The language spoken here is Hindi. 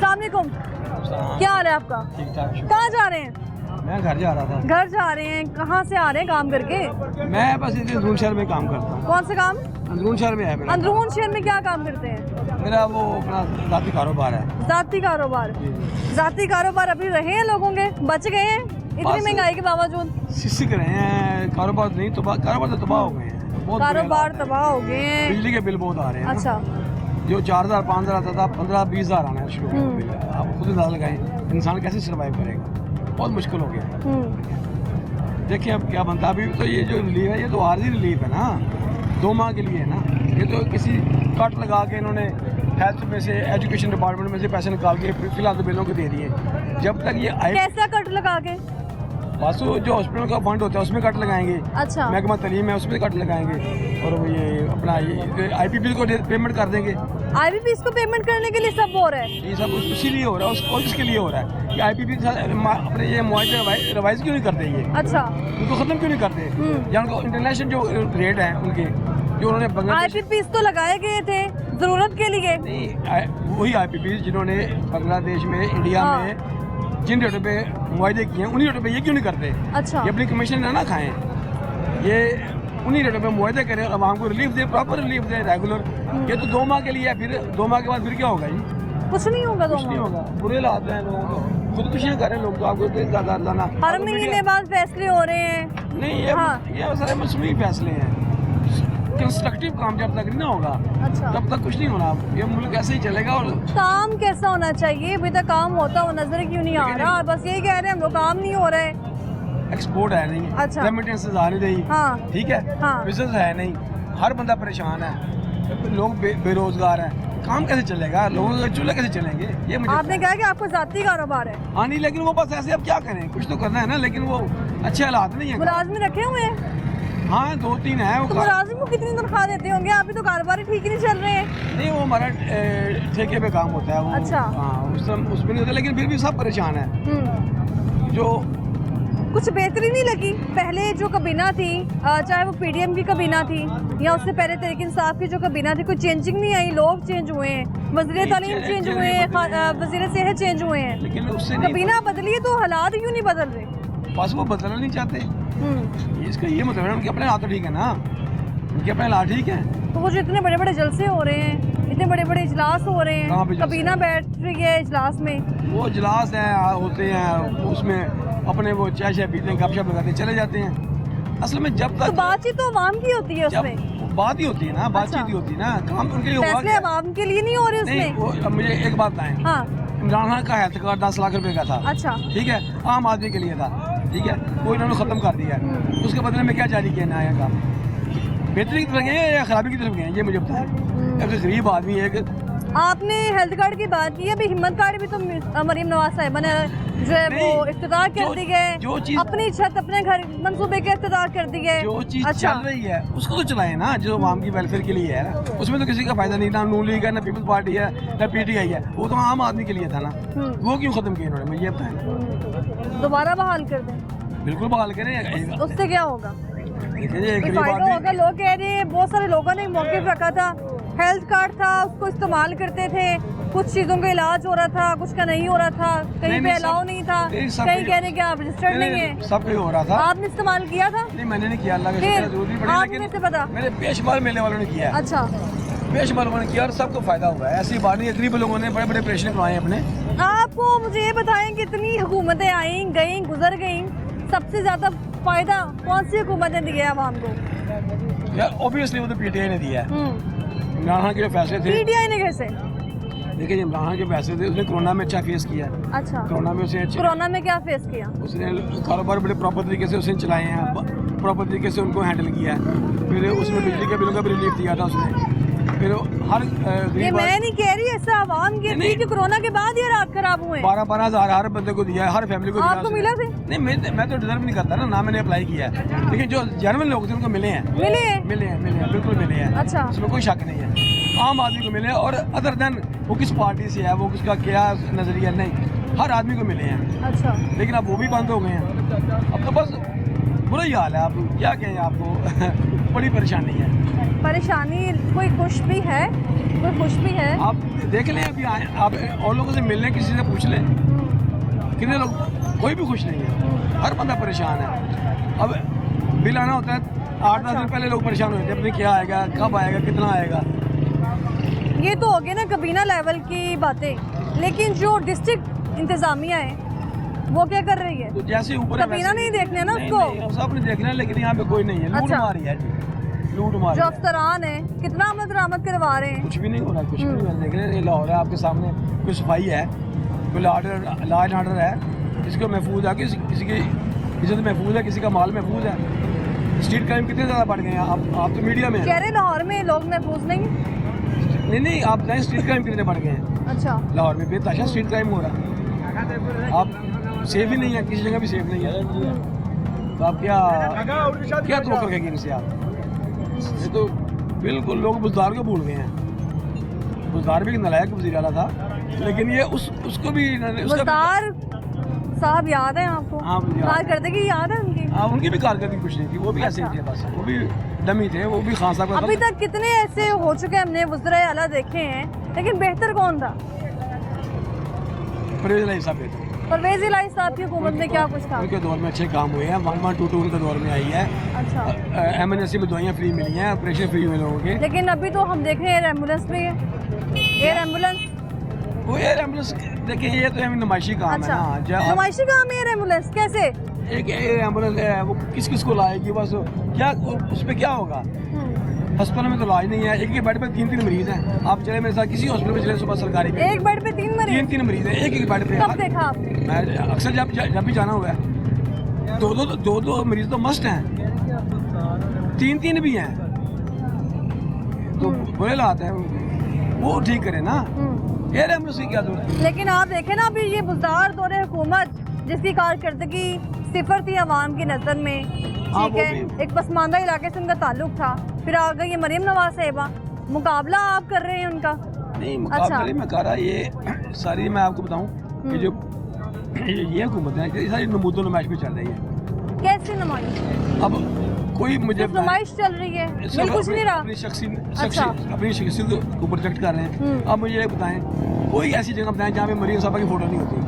अस्सलाम वालेकुम, क्या हाल है आपका? ठीक ठाक। कहाँ जा रहे हैं? मैं घर जा रहा था। घर जा रहे हैं, कहाँ से आ रहे हैं काम करके? मैं बस इधर अंदरून शहर में काम करता हूँ। कौन से काम? अंदरून शहर में है मेरा। अंदरून शहर में क्या काम करते हैं? मेरा वो अपना जाती कारोबार है। जाती कारोबार। जाती कारोबार अभी रहे हैं लोगों के, बच गए हैं इतनी बस- महंगाई के बावजूद? सिक रहे हैं, कारोबार नहीं तो कारोबार तो तबाह हो गए हैं। बहुत बुरे कारोबार हालात हैं। तबाह हो गए हैं। बिजली के बिल बहुत आ रहे हैं। अच्छा। जो 4000 5000 आता था 15-20 आना शुरू हो गया बिल। आप खुद अंदाजा लगाएं इंसान कैसे सर्वाइव करेगा, बहुत मुश्किल हो गया है। देखिए अब क्या बनता है। अभी तो ये जो रिलीफ है ये तो आर्जी रिलीफ है ना, 2 माह के लिए है ना। ये तो किसी कट लगा के इन्होंने हेल्थ में से एजुकेशन डिपार्टमेंट में से पैसे निकाल के फिलहाल तो बिलों को दे दिए। जब तक ये आए कैसा कट लगा के? बस जो हॉस्पिटल का फंड होता है उसमें कट लगाएंगे। अच्छा। महकमा तलीम है उसमें कट लगाएंगे और वो ये अपना IPP को पेमेंट कर देंगे। IPP को पेमेंट करने के लिए सब हो रहा है? ये सब इसीलिए हो रहा है और इसके लिए हो रहा है कि IPP के साथ अपने ये मुआवजे रिवाइज क्यों नहीं करते, ये अच्छा उनको खत्म क्यों नहीं करते, या उनको इंटरनेशनल जो रेट है उनके जो उन्होंने बांग्लादेश IPP तो लगाए गए थे जरूरत के लिए। नहीं, वही IPP जिन्होंने बांग्लादेश में इंडिया हाँ। में जिन रेटों पे मुआवजे किए हैं उन्हीं रेटों पे ये क्यों नहीं करते। अच्छा। ये अपनी कमीशन ना खाएं, ये उन्हीं रेटों पे मुआवजे करें और आवाम को रिलीफ दे, प्रॉपर रिलीफ दे रेगुलर। ये तो 2 माह के लिए है, फिर 2 माह के बाद फिर क्या होगा जी? कुछ नहीं होगा। कुछ नहीं होगा। बुरे हालात हैं लोगों को, खुदकुशियाँ कर रहे हैं लोग तो आपको ज़्यादा लाना। हर महीने बाद फैसले हो रहे हैं। नहीं ये हाँ। ये सारे मसनूई फैसले हैं। कंस्ट्रक्टिव काम जब तक नहीं ना होगा अच्छा। तब तक कुछ नहीं होना। ये मुल्क ऐसे ही चलेगा। और काम कैसा होना चाहिए? अभी तक काम होता हुआ नजर क्यों नहीं आ रहा? बस यही कह रहे हैं हम लोग, काम नहीं हो रहा है। एक्सपोर्ट है नहीं, अच्छा। रेमिटेंसेस आ नहीं रही, हाँ। ठीक है, हाँ। बिजनेस है नहीं, हर बंदा परेशान है, लोग बेरोजगार हैं, काम कैसे चलेगा, लोगों के चूल्हे कैसे चलेंगे? ये मुझे आपने कहा कि आपको जाती कारोबार है। हाँ नहीं, लेकिन वो बस ऐसे अब क्या करें, कुछ तो करना है ना। लेकिन वो अच्छे हालात नहीं है। मुलाजिम रखे हुए हैं हाँ 2-3 है तो मुलाजिम को कितनी तनख्वाह देते होंगे? अभी तो कारोबार ही ठीक नहीं चल रहे हैं। नहीं, वो हमारा ठेके पे काम होता है वो। अच्छा। हाँ उसमें नहीं होता, लेकिन फिर भी सब परेशान है। जो कुछ बेहतरी नहीं लगी पहले जो काबीना थी, चाहे वो PDM की काबीना थी या उससे पहले तहरीक इंसाफ की जो काबीना थी, कोई चेंजिंग नहीं आई। लोग चेंज हुए हैं, वज़ीर तालीम चेंज हुए हैं, वज़ीर सेहत चेंज हुए हैं, लेकिन उससे नहीं काबीना बदली है तो हालात क्यों नहीं बदल रहे? बस वो बदलना नहीं चाहते। इसका ये मतलब है उनके अपने हाथ तो ठीक है ना, उनके अपने हाथ ठीक है। तो वो जो इतने बड़े बड़े जलसे हो रहे हैं, इतने बड़े बड़े इजलास हो रहे कहाँ पे हैं, जलसे? काबीना बैठ रही है इजलास में, वो इजलास है होते हैं, उसमें अपने वो चाय शाय पीते हैं, गपशप लगाते हैं, चले जाते हैं। असल में जब तो तक बातचीत तो अवाम की होती है उसमें। जब बात ही होती है ना, बातचीत ही होती है ना, काम उनके लिए हुआ फैसले क्या? अवाम के लिए नहीं हो रहे नहीं उसमें। वो अब मुझे एक बात बताएं, हाँ। इमरान खान का हेल्थ कार्ड 10 लाख रुपए का था, अच्छा। ठीक है, आम आदमी के लिए था, ठीक है, वो इन्होंने खत्म कर दिया है। उसके बदले में क्या जारी किया नया काम? बेहतरी की तरफ गए हैं या खराबी की तरफ गए हैं, ये मुझे बताएं। एक गरीब आदमी एक आपने हेल्थ कार्ड की बात की, अभी हिम्मत कार्ड भी तो मरीम नवाज साहिबा ने जो है वो इफ्तिताह कर दी है, जो चीज अपनी छत अपने घर मंसूबे के इफ्तिताह कर दी है। जो चीज अच्छा। चल रही है उसको तो चलाएं ना, जो आवाम की वेलफेयर के लिए है ना, उसमें तो किसी का फायदा नहीं, ना नून लीग है, ना पीपल्स पार्टी है, ना PTI है, वो तो आम आदमी के लिए था ना। वो क्यों खत्म किया इन्होंने, मुझे ये बताएं। दोबारा बहाल कर दें, बिल्कुल बहाल करें। उससे क्या होगा? देखिए कोई फायदा होगा? लोग कह रहे हैं, बहुत सारे लोगों ने मौके रखा था, हेल्थ कार्ड था उसको इस्तेमाल करते थे, कुछ चीज़ों का इलाज हो रहा था, कुछ का नहीं हो रहा था, कहीं पे अलाउ नहीं था, कहीं कह रहे कि आप रजिस्टर्ड नहीं है। सब कुछ हो रहा था। आपने इस्तेमाल किया था? नहीं मैंने नहीं किया, अल्लाह का फिर शुक्र है, जरूरी पड़ी, आपने लेकिन से पता? मेरे बेशुमार मेले वालों ने किया है। अच्छा। बेशुमार लोगों ने किया और सबको फायदा हुआ है। ऐसी बात नहीं है, गरीब लोगों ने बड़े बड़े ऑपरेशन करवाए अपने। आपको मुझे ये बताएं, कितनी हुकूमतें आई गई गुजर गई, सबसे ज्यादा फायदा कौन सी हुकूमत ने दिया है आवाम को? यार ऑब्वियसली वो तो PTI ने दिया है। इमरान खान के जो फैसले थे, PTI ने कैसे? देखिए इमरान खान के फैसले थे, उसने कोरोना में अच्छा फेस किया। अच्छा। कोरोना में उसने कोरोना में क्या फेस किया? उसने कारोबार बड़े प्रॉपर तरीके से उसने चलाए हैं, प्रॉपर तरीके से उनको हैंडल किया है। फिर उसमें बिजली के बिलों का भी रिलीफ दिया था उसने। फिर हर ये मैं नहीं कह रही, ऐसा आवाम के थी कि कोरोना के बाद ये रात खराब हुए। 12-12 हज़ार हर बंदे को दिया है, हर फैमिली को दिया। आपको मिला थे? नहीं मैं तो डिजर्व नहीं करता ना मैंने अप्लाई किया है, लेकिन जो जेन्युइन लोग थे उनको मिले हैं। मिले हैं बिल्कुल मिले हैं। अच्छा। उसमें कोई शक नहीं है, आम आदमी को मिले हैं। और अदर देन वो किस पार्टी से है, वो किसका क्या नजरिया, नहीं, हर आदमी को मिले हैं। अच्छा। लेकिन अब वो भी बंद हो गए हैं। अब तो बस बुरा ही हाल है, आप क्या कहें, आपको बड़ी परेशानी है। परेशानी कोई खुश भी है, कोई खुश भी है। आप देख लें अभी आप और लोगों से मिल लें, किसी से पूछ लें, कितने लोग, कोई भी खुश नहीं है, हर बंदा परेशान है। अब बिल आना होता है 8-10 दिन पहले लोग परेशान होते हैं, अपने क्या आएगा, कब आएगा, कितना आएगा। ये तो हो गया ना कबीना लेवल की बातें, लेकिन जो डिस्ट्रिक्ट इंतजामिया है वो क्या कर रही है? तो जैसे ऊपर है कबीना वैसे- नहीं देखने ना नहीं, उसको। नहीं, सब ने देखना है, लेकिन यहाँ पे कोई नहीं है, लूट अच्छा। मारी है जी, लूट मारी जो है। अफसरान है कितना आमद दरामद करवा रहे हैं। कुछ भी नहीं हो रहा, कुछ भी नहीं हो रहा। देख रहे हैं, ये लाहौर है आपके सामने, कोई सफाई है, कोई लॉ एंड ऑर्डर है, किसी को महफूज है, किसी की इज्जत महफूज है, किसी का माल महफूज है। स्ट्रीट क्राइम कितने ज़्यादा बढ़ गए हैं, आप तो मीडिया में हैं। कह रहे लाहौर में लोग महफूज नहीं। नहीं, आप जाएँ, स्ट्रीट क्राइम कितने बढ़ गए हैं अच्छा, लाहौर में, बेतहाशा स्ट्रीट क्राइम हो रहा है। आप सेफ ही नहीं है, किसी जगह भी सेफ नहीं है, तो आप क्या तो रखेंगे इनसे आप। ये तो बिल्कुल लोग बुजदार को भूल गए हैं। बुजदार भी नालायक वज़ीर आला था, लेकिन ये उसको भी मुख्तार साहब याद है आपको? हाँ, मुझे याद है। कारकर्दगी याद है उनकी? हाँ, उनकी भी कारकर्दगी कुछ नहीं थी, वो भी ऐसे ही थे बस, वो भी डमी थे, वो भी खान साहब अभी तक कितने ऐसे हो चुके हैं, हमने वज़ीर आला देखे हैं, लेकिन बेहतर कौन था? परवेज़ इलाही साहब थे। परवेज़ इलाही साहब की हुकूमत में क्या कुछ था? उनके दौर में अच्छे काम हुए हैं, 1122 उनके दौर में आई है। अच्छा, एमरजेंसी में दवाइयाँ फ्री मिली हैं, ऑपरेशन फ्री हुए लोगों के। लेकिन अभी तो हम देख रहे हैं एयर एम्बुलेंस भी है, एयर एम्बुलेंस। वो एयर एम्बुलेंस देखिए, ये तो हमें नुमाइशी काम अच्छा, है ना। नुमाइशी काम है एयर एम्बुलेंस, कैसे? एक एयर एम्बुलेंस है, वो किस किस को लाएगी, बस क्या उस पर क्या होगा। अस्पताल में तो इलाज नहीं है, एक ही बेड पे 3-3 मरीज हैं। आप चले मेरे साथ किसी हॉस्पिटल में चले सुबह सरकारी में, एक बेड पे 3 मरीज? 3 मरीज हैं एक बेड पे। कब देखा आप? मैं अक्सर जब भी जाना हुआ है, दो मरीज तो मस्ट हैं, 3 भी हैं, तो बुरे हालात है, वो ठीक करे ना। एयर एम्बुलेंस की क्या जरूरत है? लेकिन आप देखें ना, अभी ये बुज़दार दौरे हुकूमत जिसकी कारकर्दगी सिफर थी आवाम की नज़र में, हाँ, ठीक वो है, भी। एक पसमानदा इलाके से उनका ताल्लुक था, फिर आ गई ये मरियम नवाज साहिबा, मुकाबला आप कर रहे हैं उनका। नहीं, मुकाबले में कह रहा ये सारी, मैं आपको बताऊं, ये जो ये हुकूमत है, ये सारी नमूदो नुमाइश में चल रही है। कैसी नुमाइश? अब कोई मुझे सिर्फ नुमाइश चल रही है, मिल कुछ नहीं रहा। अपनी अच्छा। अपनी शख्सियत को प्रोजेक्ट कर रहे हैं। अब मुझे ये बताएं, कोई ऐसी जगह बताएं जहाँ पे मरीम साहबा की फोटो नहीं होती।